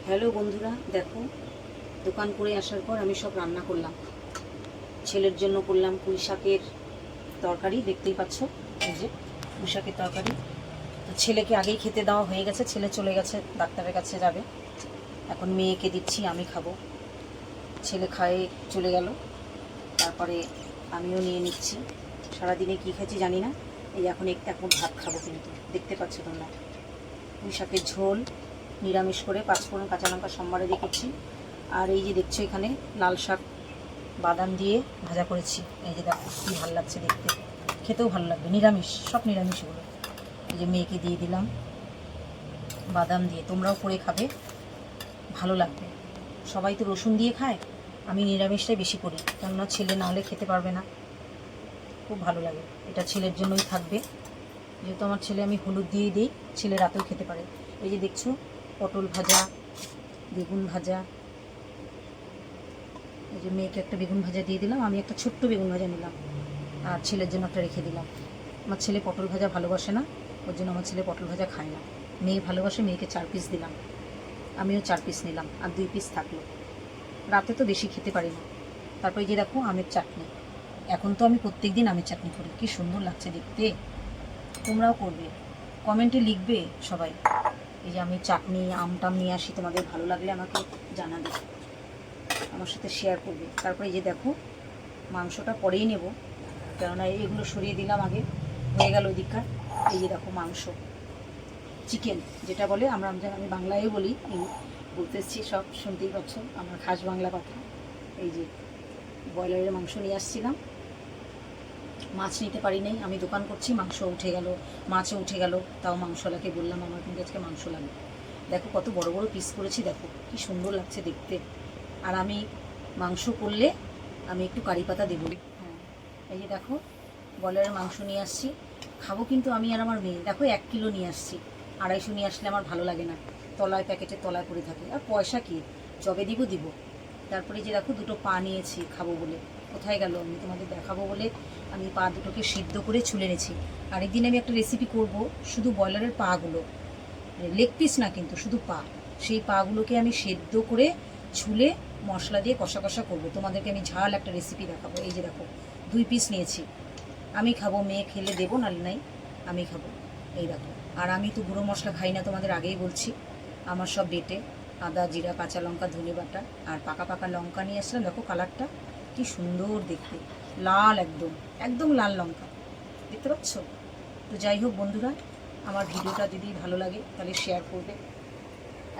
Hello বন্ধুরা, দেখো দোকান করে আসার পর আমি সব রান্না করলাম। ছেলের জন্য করলাম পুঁই শাকের তরকারি, দেখতেই পাচ্ছ এই যে পুঁই শাকের তরকারি। তো ছেলেকে আগেই খেতে দেওয়া হয়ে গেছে, ছেলে চলে গেছে ডাক্তারের কাছে যাবে। এখন মেয়েকে দিচ্ছি, আমি খাবো। ছেলে খায়ে চলে গেল, তারপরে আমিও নিয়ে নিচ্ছি। সারাদিনে কী খেয়েছি জানি না, এই এখন এখন ভাত খাবো। কিন্তু দেখতে পাচ্ছ তোমরা পুঁই শাকের ঝোল নিরামিষ করে 5 ফোড়ন কাঁচা লঙ্কা সোমবারে দিয়ে করছি। আর এই যে দেখছো এখানে লাল শাক বাদাম দিয়ে ভাজা করেছি। এই যে দেখো কী ভালো লাগছে দেখতে, খেতেও ভালো লাগবে, নিরামিষ সব নিরামিষগুলো। এই যে মেয়েকে দিয়ে দিলাম বাদাম দিয়ে, তোমরাও করে খাবে, ভালো লাগবে। সবাই তো রসুন দিয়ে খায়, আমি নিরামিষটাই বেশি করি, কেননা ছেলে না হলে খেতে পারবে না। খুব ভালো লাগে, এটা ছেলের জন্যই থাকবে, যেহেতু আমার ছেলে আমি হলুদ দিয়েই দিই, ছেলে রাতেও খেতে পারে। এই যে দেখছো পটল ভাজা, বেগুন ভাজা। এই যে মেয়েকে একটা বেগুন ভাজা দিয়ে দিলাম, আমি একটা ছোট্ট বেগুন ভাজা নিলাম, আর ছেলের জন্য একটা রেখে দিলাম। আমার ছেলে পটল ভাজা ভালোবাসে না, ওর জন্য আমার ছেলে পটল ভাজা খায় না। মেয়ে ভালোবাসে, মেয়েকে 4 পিস দিলাম, আমিও 4 পিস নিলাম, আর 2 পিস থাকলো। রাতে তো বেশি খেতে পারি না। তারপরে যে দেখো আমের চাটনি, এখন তো আমি প্রত্যেক দিন আমের চাটনি করি, কী সুন্দর লাগছে দেখতে। তোমরাও করবে, কমেন্টে লিখবে সবাই। এই যে আমি চাটনি আমটাম নিয়ে আসি, তোমাদের ভালো লাগলে আমাকে জানাবে, আমার সাথে শেয়ার করবে। তারপরে এই যে দেখো মাংসটা পরেই নেব, কেননা এগুলো সরিয়ে দিলাম আগে, হয়ে গেল ওদিককার। এই যে দেখো মাংস, চিকেন যেটা বলে, আমি বাংলায় বলি, বলতে এসেছি, সব শুনতেই পাচ্ছ আমার খাস বাংলা কথা। এই যে ব্রয়লারের মাংস নিয়ে আসছিলাম, মাছ নিতে পারি নাই, আমি দোকান করছি, মাংস উঠে গেল, মাছও উঠে গেল। তাও মাংসওয়ালাকে বললাম আমার কিন্তু আজকে মাংস লাগবে। দেখো কত বড় বড় পিস করেছি, দেখো কি সুন্দর লাগছে দেখতে। আর আমি মাংস করলে আমি একটু কারি পাতা দেবো। হ্যাঁ, এই যে দেখো ব্রয়লারের মাংস নিয়ে আসছি, খাবো কিন্তু আমি আর আমার মেয়ে। দেখো 1 কিলো নিয়ে আসছি, 250 নিয়ে আসলে আমার ভালো লাগে না, তলায় প্যাকেটের তলায় পড়ে থাকে, আর পয়সা কি, যবে দিব। তারপরে যে দেখো 2টো পা নিয়েছি খাবো বলে, কোথায় গেল, আমি তোমাদের দেখাবো বলে আমি পা দুটোকে সিদ্ধ করে ছুলে এনেছি। আরেকদিন আমি একটা রেসিপি করব, শুধু ব্রয়লারের পাগুলো, লেগ পিস না কিন্তু শুধু পা, সেই পাগুলোকে আমি সেদ্ধ করে ছুলে মশলা দিয়ে কষা কষা করবো, তোমাদেরকে আমি ঝাল একটা রেসিপি দেখাবো। এই যে দেখো 2 পিস নিয়েছি, আমি খাবো, মেয়ে খেলে দেবো, নাহলে নাই, আমি খাবো। এই দেখো, আর আমি তো গুঁড়ো মশলা খাই না, তোমাদের আগেই বলছি, আমার সব বেটে আদা জিরা কাঁচা লঙ্কা ধনে বাটা আর পাকা পাকা লঙ্কা নিয়ে আসলাম। দেখো কালারটা কি সুন্দর দেখতে, লাল, একদম একদম লাল লঙ্কা, দেখতে পাচ্ছ। তো যাই হোক বন্ধুরা, আমার ভিডিওটা যদি ভালো লাগে তাহলে শেয়ার করবে।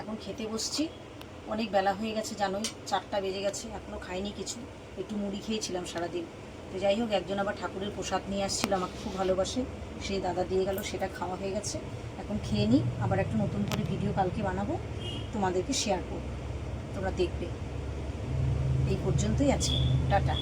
এখন খেতে বসছি, অনেক বেলা হয়ে গেছে জানোই, 4টা বেজে গেছে, এখনও খাইনি কিছু, একটু মুড়ি খেয়েছিলাম সারাদিন। তো যাই হোক, একজন আবার ঠাকুরের প্রসাদ নিয়ে আসছিল, আমাকে খুব ভালোবাসে, সেই দাদা দিয়ে গেল, সেটা খাওয়া হয়ে গেছে। এখন খেয়ে নিই, আবার একটা নতুন করে ভিডিও কালকে বানাবো, তোমাদেরকে শেয়ার করবো, তোমরা দেখবে। এই পর্যন্তই আছে, টাটা।